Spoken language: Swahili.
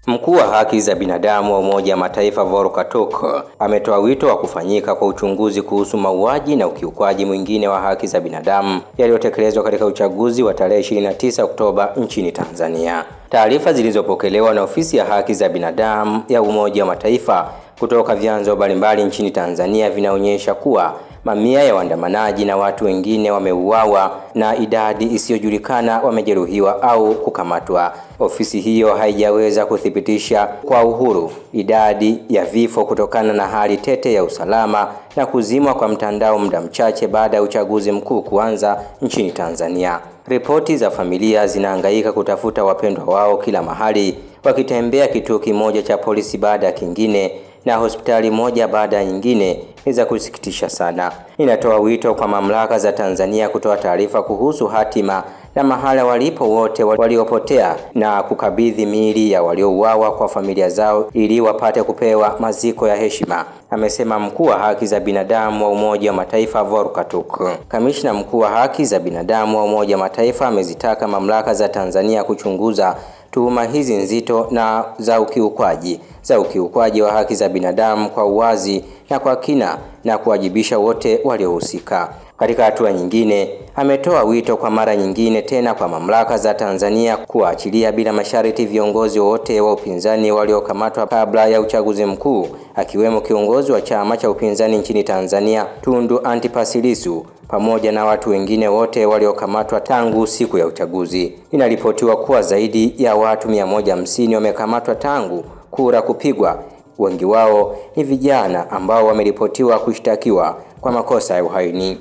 Mkuu wa haki za binadamu wa Umoja wa Mataifa Volker Turk ametoa wito wa kufanyika kwa uchunguzi kuhusu mauaji na ukiukwaji mwingine wa haki za binadamu yaliyotekelezwa katika uchaguzi wa tarehe 29 Oktoba nchini Tanzania. Taarifa zilizopokelewa na ofisi ya haki za binadamu ya Umoja wa Mataifa kutoka vyanzo mbalimbali nchini Tanzania vinaonyesha kuwa mamia ya waandamanaji na watu wengine wameuawa na idadi isiyojulikana wamejeruhiwa au kukamatwa. Ofisi hiyo haijaweza kuthibitisha kwa uhuru idadi ya vifo kutokana na hali tete ya usalama na kuzimwa kwa mtandao muda mchache baada ya uchaguzi mkuu kuanza nchini Tanzania. Ripoti za familia zinahangaika kutafuta wapendwa wao kila mahali, wakitembea kituo kimoja cha polisi baada ya kingine na hospitali moja baada ya nyingine. Ni za kusikitisha sana. Inatoa wito kwa mamlaka za Tanzania kutoa taarifa kuhusu hatima na mahala walipo wote waliopotea na kukabidhi miili ya waliouawa kwa familia zao ili wapate kupewa maziko ya heshima, amesema mkuu wa haki za binadamu wa Umoja wa Mataifa Volker Turk. Kamishna mkuu wa haki za binadamu wa Umoja wa Mataifa amezitaka mamlaka za Tanzania kuchunguza tuhuma hizi nzito na za ukiukwaji wa haki za binadamu kwa uwazi na kwa kina na kuwajibisha wote waliohusika. Katika hatua nyingine, ametoa wito kwa mara nyingine tena kwa mamlaka za Tanzania kuachilia bila masharti viongozi wote wa upinzani waliokamatwa kabla ya uchaguzi mkuu, akiwemo kiongozi wa chama cha upinzani nchini Tanzania Tundu Antipas Lissu, pamoja na watu wengine wote waliokamatwa tangu siku ya uchaguzi. Inaripotiwa kuwa zaidi ya watu 150 wamekamatwa tangu kura kupigwa. Wengi wao ni vijana ambao wameripotiwa kushtakiwa kwa makosa ya uhaini.